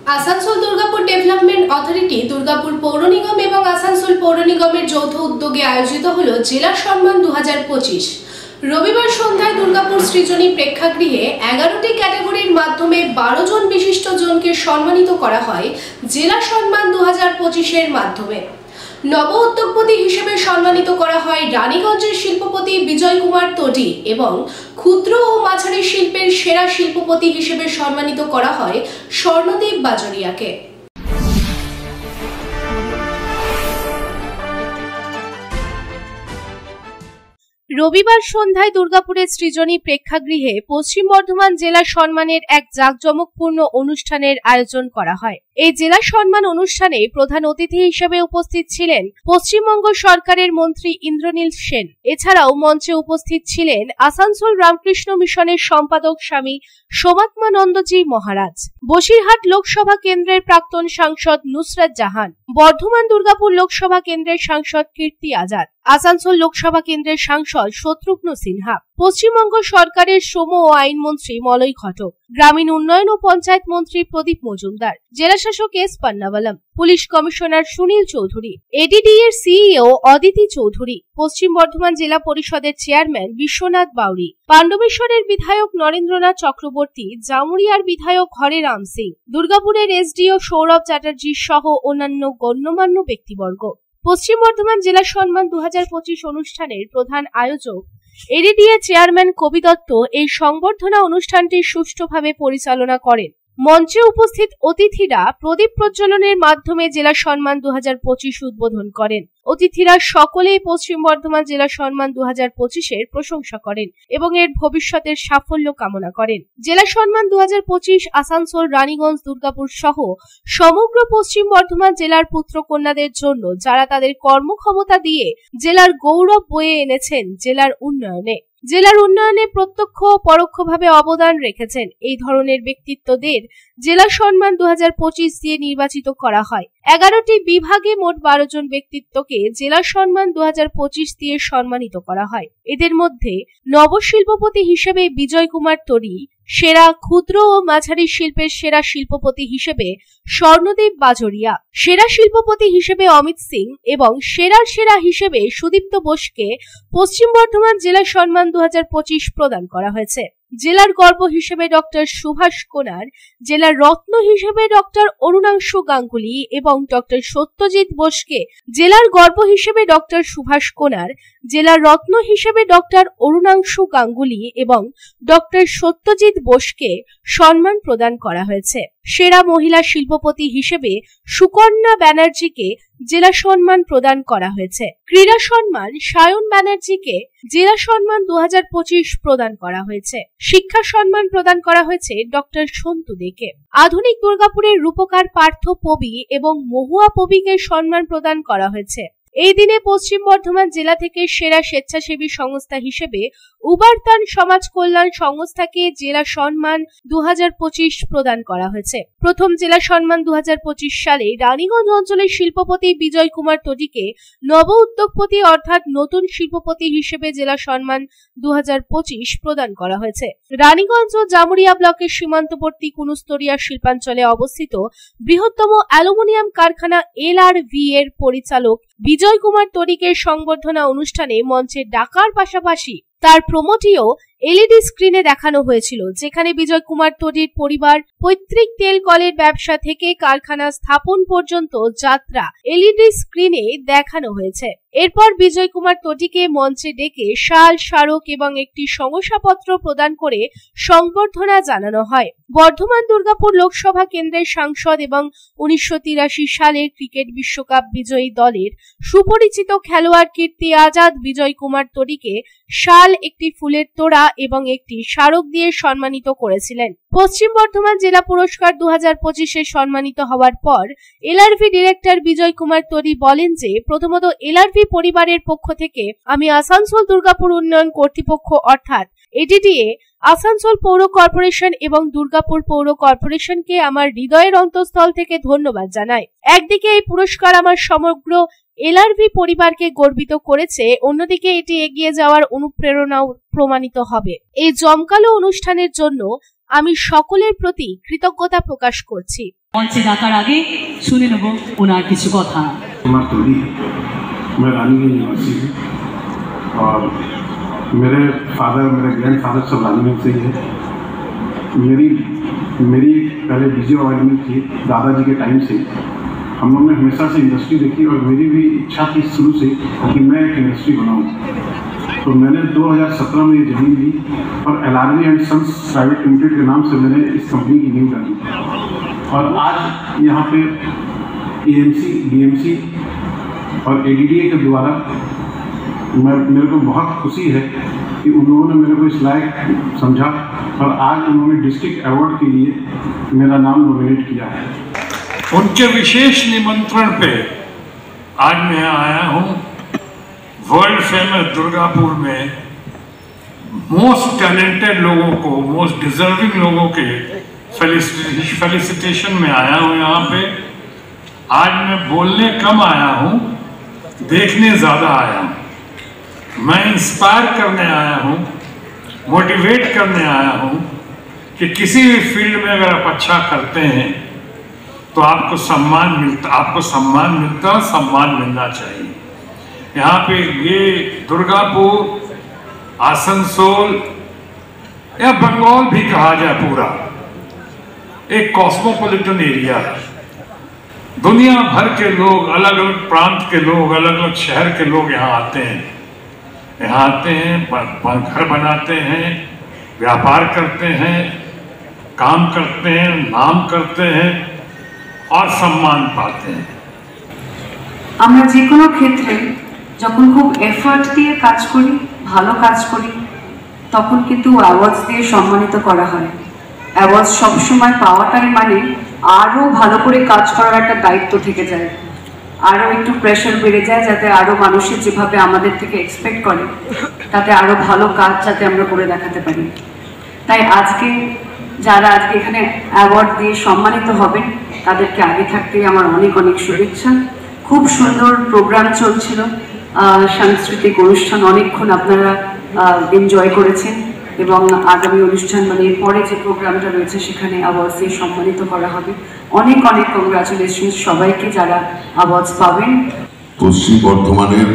Asansol Durgapur development authority, Durgapur পৌর নিগম এবং আসানসোল পৌর নিগমের যৌথ উদ্যোগে আয়োজিত হল জেলা সম্মান 2025। রবিবার সন্ধ্যায় দুর্গাপুর সৃজনী প্রেক্ষাগৃহে 11টি ক্যাটাগরির মাধ্যমে 12 জন বিশিষ্ট জনকে সম্মানিত করা হয় জেলা সম্মান 2025-এর মাধ্যমে। নব উদ্যোগপতি হিসেবে সম্মানিত করা হয় রানীগঞ্জের শিল্পপতি বিজয় কুমার তোডি এবং ক্ষুদ্র ও মাঝারি শিল্পের সেরা শিল্পপতি হিসেবে সম্মানিত করা হয় স্বর্ণদীপ বাজরিয়াকে। রবিবার সন্ধ্যায় দুর্গাপুরের সৃজনী প্রেক্ষাগৃহে পশ্চিম বর্ধমান জেলা সম্মানের এক জাঁকজমকপূর্ণ অনুষ্ঠানের আয়োজন করা হয়। এই জেলা সম্মান অনুষ্ঠানে প্রধান অতিথি হিসেবে উপস্থিত ছিলেন পশ্চিমবঙ্গ সরকারের মন্ত্রী ইন্দ্রনীল সেন। এছাড়াও মঞ্চে উপস্থিত ছিলেন আসানসোল রামকৃষ্ণ মিশনের সম্পাদক স্বামী সোমাত্মানন্দজি মহারাজ, বসিরহাট লোকসভা কেন্দ্রের প্রাক্তন সাংসদ নুসরাত জাহান, বর্ধমান দুর্গাপুর লোকসভা কেন্দ্রের সাংসদ কীর্তি আজাদ, আসানসোল লোকসভা কেন্দ্রের সাংসদ শত্রুঘ্ন সিনহা, পশ্চিমবঙ্গ সরকারের শ্রম ও আইনমন্ত্রী মলয় ঘটক, গ্রামীণ উন্নয়ন ও পঞ্চায়েত মন্ত্রী প্রদীপ মজুমদার, জেলাশাসক S Ponnambalam, police commissioner Sunil Chowdhury, ADD এর সিইও অদিতি চৌধুরী, পশ্চিম বর্ধমান জেলা পরিষদের চেয়ারম্যান বিশ্বনাথ বাউরি, পাণ্ডবেশ্বরের বিধায়ক নরেন্দ্রনাথ চক্রবর্তী, জামুরিয়ার বিধায়ক হরে রাম সিং, দুর্গাপুরের এসডিও সৌরভ চ্যাটার্জি সহ অন্যান্য গণ্যমান্য ব্যক্তিবর্গ। পশ্চিম বর্ধমান জেলা সম্মান 2025 অনুষ্ঠানের প্রধান আয়োজক এডিডিএ চেয়ারম্যান কবি দত্ত এই সংবর্ধনা অনুষ্ঠানটি সুষ্ঠুভাবে পরিচালনা করেন। মঞ্চে উপস্থিত অতিথিরা প্রদীপ প্রজ্বলনের মাধ্যমে জেলা সম্মান 2025 উদ্বোধন করেন। অতিথিরা সকলেই পশ্চিম বর্ধমান জেলা সম্মান 2025-এর প্রশংসা করেন এবং এর ভবিষ্যতের সাফল্য কামনা করেন। জেলা সম্মান 2025 আসানসোল, রানীগঞ্জ, দুর্গাপুর সহ সমগ্র পশ্চিম বর্ধমান জেলার পুত্র কন্যাদের জন্য, যারা তাদের কর্মক্ষমতা দিয়ে জেলার গৌরব বয়ে এনেছেন জেলার উন্নয়নে প্রত্যক্ষ ও পরোক্ষভাবে অবদান রেখেছেন। এই ধরনের ব্যক্তিত্বদের জেলা সম্মান 2025 দিয়ে নির্বাচিত করা হয়। 11টি বিভাগে মোট 12 জন ব্যক্তিত্বকে জেলা সম্মান 2025 দিয়ে সম্মানিত করা হয়। এদের মধ্যে নবশিল্পপতি হিসেবে বিজয় কুমার তোডি, সেরা ক্ষুদ্র ও মাঝারি শিল্পের সেরা শিল্পপতি হিসেবে স্বর্ণদীপ বাজরিয়া, সেরা শিল্পপতি হিসেবে অমিত সিং এবং সেরা হিসেবে সুদীপ্ত বোসকে পশ্চিম বর্ধমান জেলা সম্মান 2025 প্রদান করা হয়েছে। জেলার গর্ব হিসেবে ডক্টর সুভাষ কোনার, জেলার রত্ন হিসেবে ডক্টর অরুণাংশু গাঙ্গুলি এবং ডক্টর সত্যজিৎ বোসকে জেলার গর্ব হিসেবে ডক্টর সুভাষ কোনার, জেলার রত্ন হিসেবে ডক্টর অরুণাংশু গাঙ্গুলি এবং ডক্টর সত্যজিৎ বোসকে সম্মান প্রদান করা হয়েছে। সেরা মহিলা শিল্পপতি হিসেবে সুকন্যা ব্যানার্জিকে জেলা সম্মান প্রদান করা হয়েছে। ক্রীড়া সম্মান সায়ন ব্যানার্জিকে জেলা সম্মান 2025 প্রদান করা হয়েছে। শিক্ষা সম্মান প্রদান করা হয়েছে ডক্টর সন্তু দেকে। আধুনিক দুর্গাপুরের রূপকার পার্থ পবি এবং মহুয়া পবিকে সম্মান প্রদান করা হয়েছে। এই দিনে পশ্চিম বর্ধমান জেলা থেকে সেরা স্বেচ্ছাসেবী সংস্থা হিসেবে উবারতান সমাজ কল্যাণ সংস্থাকে জেলা সম্মান 2025 প্রদান করা হয়েছে। প্রথম জেলা সম্মান 2025 সালে রানীগঞ্জ অঞ্চলের শিল্পপতি বিজয় কুমার তোডিকে নব উদ্যোগপতি অর্থাৎ নতুন শিল্পপতি হিসেবে জেলা সম্মান 2025 প্রদান করা হয়েছে। রানীগঞ্জ ও জামুরিয়া ব্লকের সীমান্তবর্তী কুনুস্তরিয়া শিল্পাঞ্চলে অবস্থিত বৃহত্তম অ্যালুমিনিয়াম কারখানা LRV এর পরিচালক বিজয় কুমার তোডিকে সংবর্ধনা অনুষ্ঠানে মঞ্চে ডাকার পাশাপাশি তার প্রমোটিও এলইডি স্ক্রিনে দেখানো হয়েছিল, যেখানে বিজয় কুমার তোডির পরিবার পৈতৃক তেল কলের ব্যবসা থেকে কারখানা স্থাপন পর্যন্ত যাত্রা এলইডি স্ক্রিনে দেখানো হয়েছে। এরপর বিজয় কুমার তোডিকে মঞ্চে ডেকে শাল, স্মারক এবং একটি শংসাপত্র প্রদান করে সংবর্ধনা জানানো হয়। বর্ধমান দুর্গাপুর লোকসভা কেন্দ্রের সাংসদ এবং 1983 সালের ক্রিকেট বিশ্বকাপ বিজয়ী দলের সুপরিচিত খেলোয়াড় কীর্তি আজাদ বিজয় কুমার তোডিকে শাল, একটি ফুলের তোড়া এবং একটি স্মারক দিয়ে সম্মানিত করেছিলেন। পশ্চিম বর্ধমান জেলা পুরস্কার 2025-এ সম্মানিত হওয়ার পর এলআরভি ডিরেক্টর বিজয় কুমার তোডি বলেন যে, প্রথমত এলআরভি পরিবারের পক্ষ থেকে আমি আসানসোল দুর্গাপুর উন্নয়ন কর্তৃপক্ষ অর্থাৎ এডিডিএ, আসানসোল পৌর কর্পোরেশন এবং দুর্গাপুর পৌর কর্পোরেশনকে আমার হৃদয়ের অন্তঃস্থল থেকে ধন্যবাদ জানাই। একদিকে এই পুরস্কার আমার সমগ্র এলআরভি পরিবারকে গর্বিত করেছে, অন্যদিকে এটি এগিয়ে যাওয়ার অনুপ্রেরণাও প্রমাণিত হবে। এই জমকালো অনুষ্ঠানের জন্য আমি সকলের প্রতি কৃতজ্ঞতা প্রকাশ করছি। মঞ্চে ডাকার আগে শুনে নেব ওনার কিছু কথা। मैं रानीगंज निवासी हूँ और मेरे ग्रैंडफादर सब रानीगंज से ही है। मेरी पहले विजय ऑयल मिल थी दादाजी के टाइम से। हम लोग ने हमेशा से इंडस्ट्री देखी और मेरी भी इच्छा थी शुरू से कि मैं एक इंडस्ट्री बनाऊँ। तो मैंने 2017 में ये जमीन ली और LRV and sons private limited के नाम से मैंने इस कंपनी की नींव डाली और आज यहाँ पे AMC, DMC और ADDA के द्वारा मेरे को बहुत खुशी है कि उन लोगों ने मेरे को इस लायक समझा और आज उन्होंने डिस्ट्रिक्ट अवार्ड के लिए मेरा नाम नॉमिनेट किया है। उनके विशेष निमंत्रण पे आज मैं आया हूँ वर्ल्ड फेमस दुर्गापुर में मोस्ट टैलेंटेड लोगों को, मोस्ट डिजर्विंग लोगों के फेलिसिटेशन में आया हूँ। यहाँ पे आज मैं बोलने कम आया हूँ, देखने ज़्यादा आया हूँ। मैं इंस्पायर करने आया हूँ, मोटिवेट करने आया हूँ कि किसी भी फील्ड में अगर आप अच्छा करते हैं तो आपको सम्मान मिलता और सम्मान मिलना चाहिए। यहाँ पे ये दुर्गापुर, आसनसोल या बंगाल भी कहा जाए पूरा एक कॉस्मोपॉलिटन एरिया है। दुनिया भर के लोग, अलग अलग प्रांत के लोग, अलग अलग शहर के लोग यहाँ आते हैं, घर बनाते हैं, व्यापार करते हैं, काम करते हैं, नाम करते हैं और सम्मान पाते हैं। আমরা যে কোনো ক্ষেত্রে যখন খুব এফর্ট দিয়ে কাজ করি, ভালো কাজ করি, তখন কিন্তু অ্যাওয়ার্ডস দিয়ে সম্মানিত করা হয়। অ্যাওয়ার্ড সবসময় পাওয়াটাই মানে আরও ভালো করে কাজ করার একটা দায়িত্ব থেকে যায়, আরও একটু প্রেশার বেড়ে যায় যাতে আরও মানুষের যেভাবে আমাদের থেকে এক্সপেক্ট করে তাতে আরও ভালো কাজ যাতে আমরা করে দেখাতে পারি। তাই আজকে যারা আজকে এখানে অ্যাওয়ার্ড দিয়ে সম্মানিত হবেন তাদেরকে আগে থাকতেই আমার অনেক অনেক শুভেচ্ছা। খুব সুন্দর প্রোগ্রাম চলছিল, সাংস্কৃতিক অনুষ্ঠান অনেকক্ষণ আপনারা এনজয় করেছেন এবং আগামী অনুষ্ঠান মানে এরপরে যে প্রোগ্রামটা রয়েছে সেখানে অ্যাওয়ার্ডস দিয়ে সম্মানিত করা হবে। অনেক অনেক কংগ্রাচুলেশন সবাইকে যারা অ্যাওয়ার্ডস পাবেন। পশ্চিম বর্ধমানের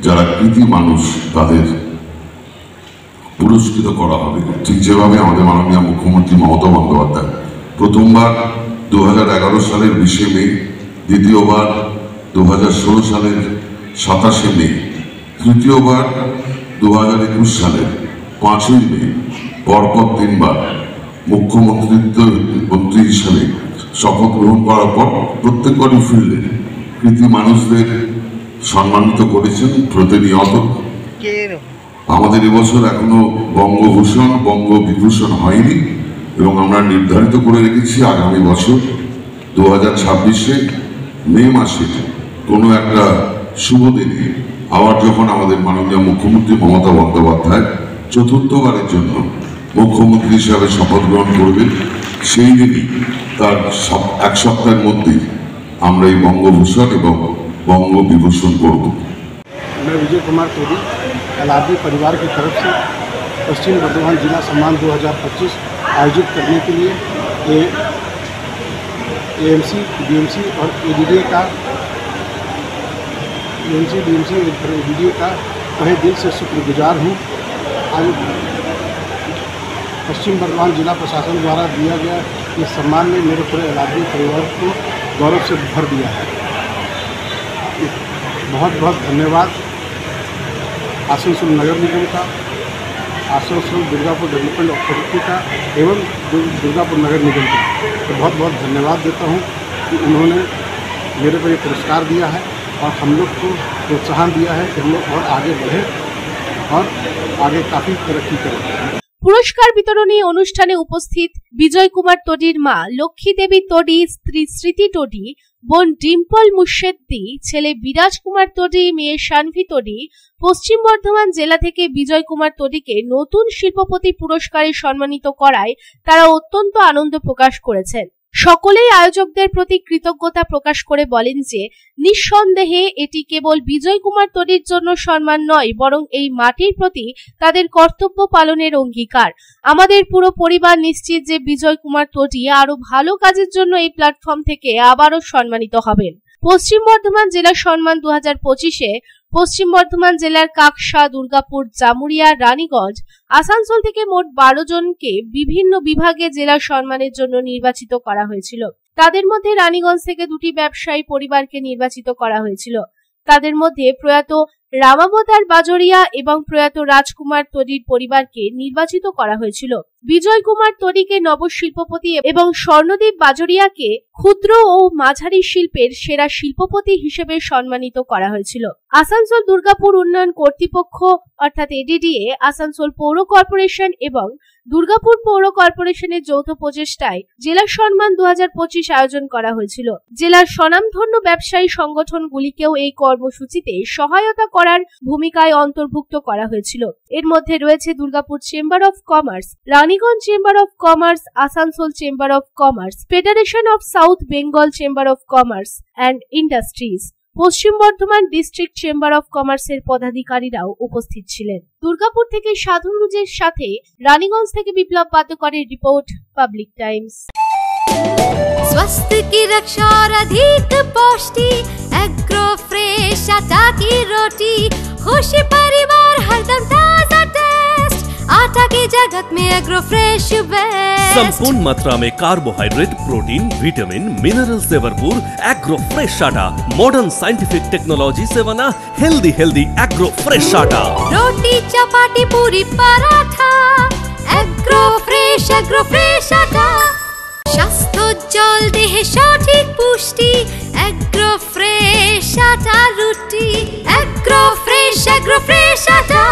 যারা কৃতি মানুষ তাদের পুরস্কৃত করা হবে, ঠিক যেভাবে আমাদের মাননীয় মুখ্যমন্ত্রী মমতা বন্দ্যোপাধ্যায় প্রথমবার 2011 সালের 20 মে, দ্বিতীয়বার 2016 সালের 27 মে, তৃতীয়বার 2021 সালের 5ই মে পরপর 3 বার মুখ্যমন্ত্রী হিসাবে শপথ গ্রহণ করার পর প্রত্যেকটি ফিল্ডে কৃতি মানুষদের সম্মানিত করেছেন প্রতিনিয়ত। আমাদের এবছর এখনো বঙ্গভূষণ, বঙ্গবিভূষণ হয়নি এবং আমরা নির্ধারিত করে রেখেছি আগামী বছর 2026-এ মে মাসে কোনো একটা শুভ দিনে আবার যখন আমাদের মাননীয় মুখ্যমন্ত্রী মমতা বন্দ্যোপাধ্যায় চতুর্থবারের জন্য মুখ্যমন্ত্রী হিসাবে শপথ গ্রহণ করবেন, সেই দিনই তার 1 সপ্তাহের মধ্যেই আমরা এই বঙ্গভূষণ এবং বঙ্গবিভূষণ করব। मैं विजय कुमार तोडी LRV परिवार की तरफ से पश्चिम बर्धमान जिला सम्मान 2025 आयोजित करने के लिए AMC, DMC और ADDA का तहे दिल से शुक्रगुजार हूँ। आज पश्चिम बर्धमान जिला प्रशासन द्वारा दिया गया इस सम्मान ने मेरे पूरे LRV परिवार को गौरव से भर दिया है। बहुत बहुत धन्यवाद आसनसोल नगर निगम का, आसनसोल दुर्गापुर डेवलपमेंट अथॉरिटी का एवं दुर्गापुर नगर निगम का। तो बहुत बहुत धन्यवाद देता हूँ कि उन्होंने मेरे को ये पुरस्कार दिया है और हम लोग को प्रोत्साहन दिया है कि हम लोग और आगे बढ़े और आगे काफ़ी तरक्की करें। পুরস্কার বিতরণী অনুষ্ঠানে উপস্থিত বিজয় কুমার তোডির মা লক্ষ্মী দেবী তোডি, স্ত্রী স্মৃতি তোডি, বোন ডিম্পল মুর্শেদ্দি, ছেলে বিরাজ কুমার তোডি, মেয়ে শানভি তোডি পশ্চিম বর্ধমান জেলা থেকে বিজয় কুমার তোডিকে নতুন শিল্পপতি পুরস্কারে সম্মানিত করায় তারা অত্যন্ত আনন্দ প্রকাশ করেছেন। সকলেই আয়োজকদের প্রতি কৃতজ্ঞতা প্রকাশ করে বলেন যে নিঃসন্দেহে এটি কেবল বিজয় কুমার তডির জন্য সম্মান নয়, বরং এই মাটির প্রতি তাদের কর্তব্য পালনের অঙ্গীকার। আমাদের পুরো পরিবার নিশ্চিত যে বিজয় কুমার তডি আরো ভালো কাজের জন্য এই প্ল্যাটফর্ম থেকে আবারও সম্মানিত হবেন। পশ্চিম বর্ধমান জেলা সম্মান 2025-এ পশ্চিম বর্ধমান জেলার কাকসা, দুর্গাপুর, জামুরিয়া, রানীগঞ্জ, আসানসোল থেকে মোট 12 জনকে বিভিন্ন বিভাগে জেলা সম্মানের জন্য নির্বাচিত করা হয়েছিল। তাদের মধ্যে রানীগঞ্জ থেকে 2টি ব্যবসায়ী পরিবারকে নির্বাচিত করা হয়েছিল। তাদের মধ্যে প্রয়াত রামাবতার বাজরিয়া এবং প্রয়াত রাজকুমার তডির পরিবারকে নির্বাচিত করা হয়েছিল। বিজয় কুমার তডিকে নবশিল্পপতি এবং স্বর্ণদীপ বাজরিয়াকে ক্ষুদ্র ও মাঝারি শিল্পের সেরা শিল্পপতি হিসেবে সম্মানিত করা হয়েছিল। আসানসোল দুর্গাপুর উন্নয়ন কর্তৃপক্ষ অর্থাৎ এডিডিএ, আসানসোল পৌর কর্পোরেশন এবং দুর্গাপুর পৌর কর্পোরেশনের যৌথ প্রচেষ্টায় জেলা সম্মান 2025 আয়োজন করা হয়েছিল। জেলার স্বনামধন্য ব্যবসায়ী সংগঠনগুলিকেও এই কর্মসূচিতে সহায়তা করার ভূমিকায় অন্তর্ভুক্ত করা হয়েছিল। এর মধ্যে রয়েছে Durgapur chamber of commerce, Raniganj chamber of commerce, Asansol chamber of commerce, federation of south Bengal chamber of commerce and industries, Paschim Bardhaman district chamber of কমার্সের পদাধিকারীরাও উপস্থিত ছিলেন। দুর্গাপুর থেকে সাধন রুজের সাথে রানীগঞ্জ থেকে বিপ্লব পাতকরের রিপোর্ট, পাবলিক টাইমস। स्वास्थ्य की रक्षा और अधिक पौष्टि, एग्रो फ्रेश आटा की रोटी, खुशी परिवार हरदम ताजा टेस्ट, आटा की जगत में एग्रो फ्रेश बेस्ट। संपूर्ण मात्रा में कार्बोहाइड्रेट, प्रोटीन, विटामिन, मिनरल से भरपूर एग्रो फ्रेश आटा, मॉडर्न साइंटिफिक टेक्नोलॉजी से बना हेल्दी एग्रो फ्रेश आटा। रोटी, चपाती, पूरी, पराठा, एग्रो फ्रेश आटा। স্বাস্থ্যোজ্জ্বল দেহে সঠিক পুষ্টি, এগ্রো ফ্রেশ আটা রুটি, এগ্রো ফ্রেশ আটা।